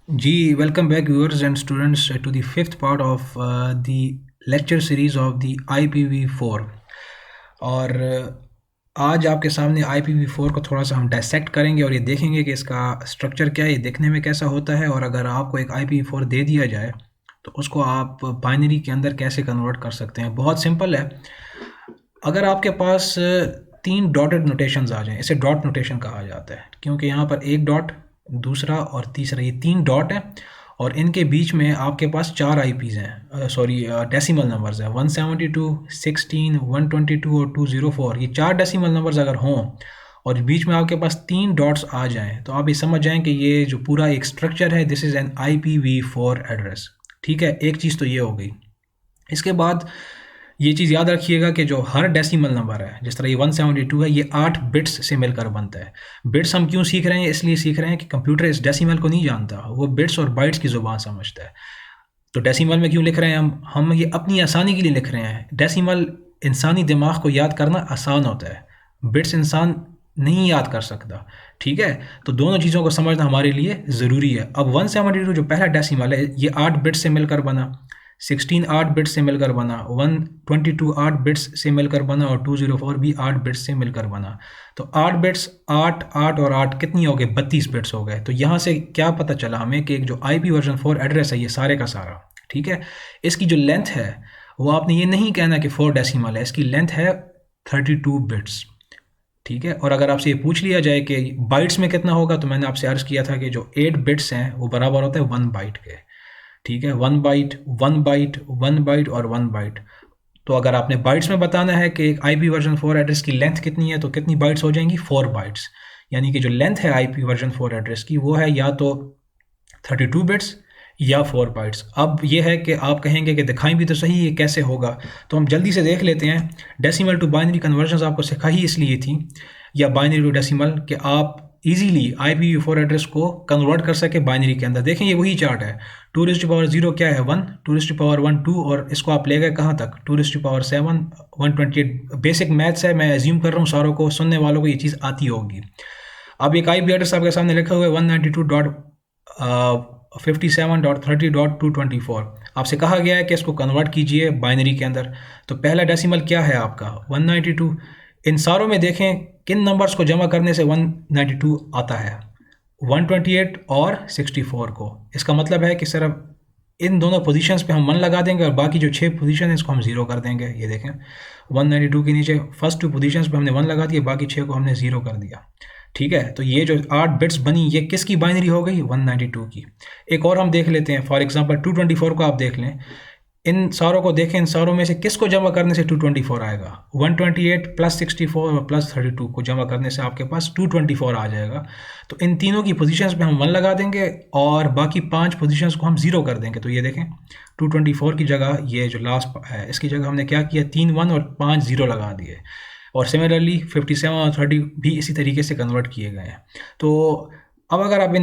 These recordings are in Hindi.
Ji, welcome back viewers and students to the fifth part of the lecture series of the IPv4 और आज आपके सामने IPv4 को थोड़ा सा हम डायसेक्ट करेंगे और ये देखेंगे कि इसका स्ट्रक्चर क्या है, ये देखने में कैसा होता है और अगर आपको एक IPv4 दे दिया जाए तो उसको आप बाइनरी के अंदर कैसे कन्वर्ट कर सकते हैं। बहुत सिंपल है। अगर आपके पास तीन डॉटेड नोटेशंस आ जाएं, इसे डॉट नोटेशन कहा जाता है क्योंकि यहाँ पर एक डॉट, दूसरा और तीसरा, ये तीन डॉट हैं और इनके बीच में आपके पास चार आईपीज़ हैं, सॉरी डेसिमल नंबर्स हैं, 172, 16, 122 और 204। ये चार डेसिमल नंबर्स अगर हों और बीच में आपके पास तीन डॉट्स आ जाएं तो आप ये समझ जाएं कि ये जो पूरा एक स्ट्रक्चर है, this is an IPv4 address. ठीक है, एक चीज़ तो ये हो गई। इसके बाद ये चीज़ याद रखिएगा कि जो हर डेसिमल नंबर है, जिस तरह ये 172 है, ये 8 बिट्स से मिलकर बनता है। बिट्स हम क्यों सीख रहे हैं? इसलिए सीख रहे हैं कि कंप्यूटर इस डेसिमल को नहीं जानता, वो बिट्स और बाइट्स की ज़ुबान समझता है। तो डेसिमल में क्यों लिख रहे हैं हम ये अपनी आसानी के लिए लिख रहे हैं। डेसिमल इंसानी दिमाग को याद करना आसान होता है, बिट्स इंसान नहीं याद कर सकता। ठीक है, तो दोनों चीज़ों को समझना हमारे लिए ज़रूरी है। अब 172 जो पहला डेसिमल है, ये 8 बिट्स से मिलकर बना, 16 8 बिट्स से मिलकर बना, 122 8 बिट्स से मिलकर बना और 204 भी 8 बिट्स से मिलकर बना। तो 8 बिट्स, 8 8 और 8 कितनी हो गए? 32 बिट्स हो गए। तो यहाँ से क्या पता चला हमें कि एक जो IPv4 एड्रेस है, ये सारे का सारा, ठीक है, इसकी जो लेंथ है वो आपने ये नहीं कहना कि 4 डेसिमल है, इसकी लेंथ है 32 बिट्स। ठीक है, और अगर आपसे ये पूछ लिया जाए कि बाइट्स में कितना होगा, तो मैंने आपसे अर्ज़ किया था कि जो 8 बिट्स हैं वो बराबर होता है 1 बाइट के। ठीक है, 1 बाइट, 1 बाइट, 1 बाइट और 1 बाइट। तो अगर आपने बाइट्स में बताना है कि एक IPv4 एड्रेस की लेंथ कितनी है, तो कितनी बाइट्स हो जाएंगी? 4 बाइट्स। यानी कि जो लेंथ है IPv4 एड्रेस की वो है या तो 32 बिट्स या 4 बाइट्स। अब ये है कि आप कहेंगे कि दिखाएं भी तो सही ये कैसे होगा, तो हम जल्दी से देख लेते हैं। डेसिमल टू बाइनरी कन्वर्जन आपको सिखाई इसलिए थी, या बाइनरी टू डेसिमल, कि आप इजीली IPv4 एड्रेस को कन्वर्ट कर सके बाइनरी के अंदर। देखें ये वही चार्ट है। 2⁻0 क्या है? 1, 2⁻1 2, और इसको आप ले गए कहाँ तक? 2�7 128। बेसिक मैथ्स है, मैं एज्यूम कर रहा हूँ सारों को, सुनने वालों को ये चीज़ आती होगी। अब एक IP एड्रेस आपके सामने लिखा हुआ है 192.57.30.224। आपसे कहा गया है कि इसको कन्वर्ट कीजिए बाइनरी के अंदर। तो पहला डेसिमल क्या है आपका? 192। इन सारों में देखें किन नंबर्स को जमा करने से 192 आता है? 128 और 64 को। इसका मतलब है कि सिर्फ इन दोनों पोजीशंस पे हम 1 लगा देंगे और बाकी जो 6 पोजीशन है इसको हम 0 कर देंगे। ये देखें 192 के नीचे फर्स्ट 2 पोजीशंस पे हमने 1 लगा दिया, बाकी 6 को हमने 0 कर दिया। ठीक है, तो ये जो 8 बिट्स बनी, ये किसकी बाइनरी हो गई? 192 की। एक और हम देख लेते हैं, फॉर एग्जांपल 224 को आप देख लें। इन सारों को देखें, इन सारों में से किसको जमा करने से 224 आएगा? 128 प्लस 64 और प्लस 32 को जमा करने से आपके पास 224 आ जाएगा। तो इन तीनों की पोजीशंस पे हम 1 लगा देंगे और बाकी 5 पोजीशंस को हम 0 कर देंगे। तो ये देखें 224 की जगह ये जो लास्ट है इसकी जगह हमने क्या किया? 3 1 और 5 0 लगा दिए। और सिमिलरली 57 और 30 भी इसी तरीके से कन्वर्ट किए गए हैं। तो अब अगर आप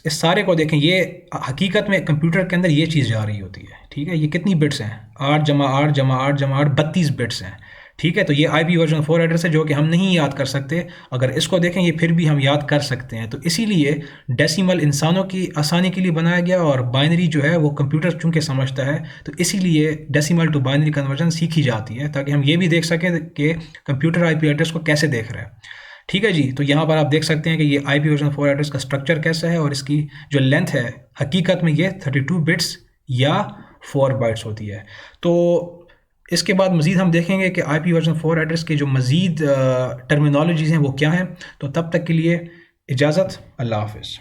इस सारे को देखें, ये हकीकत में कंप्यूटर के अंदर ये चीज़ जा रही होती है। ठीक है, ये कितनी बिट्स हैं? 8 जमा 8 जमा 8 जमा 8, 32 बिट्स हैं। ठीक है, तो ये IPv4 एड्रेस है जो कि हम नहीं याद कर सकते। अगर इसको देखें, ये फिर भी हम याद कर सकते हैं। तो इसीलिए डेसिमल इंसानों की आसानी के लिए बनाया गया और बाइनरी जो है वो कंप्यूटर चूँकि समझता है, तो इसीलिए डेसिमल टू बाइनरी कन्वर्जन सीखी जाती है ताकि हम ये भी देख सकें कि कंप्यूटर IP एड्रेस को कैसे देख रहा है। ठीक है जी, तो यहाँ पर आप देख सकते हैं कि ये IPv4 एड्रेस का स्ट्रक्चर कैसा है और इसकी जो लेंथ है हकीकत में ये 32 बिट्स या 4 बाइट्स होती है। तो इसके बाद मज़ीद हम देखेंगे कि IPv4 एड्रेस के जो मज़ीद टर्मिनोलॉजीज़ हैं वो क्या हैं। तो तब तक के लिए इजाज़त, अल्लाह हाफ़िज़।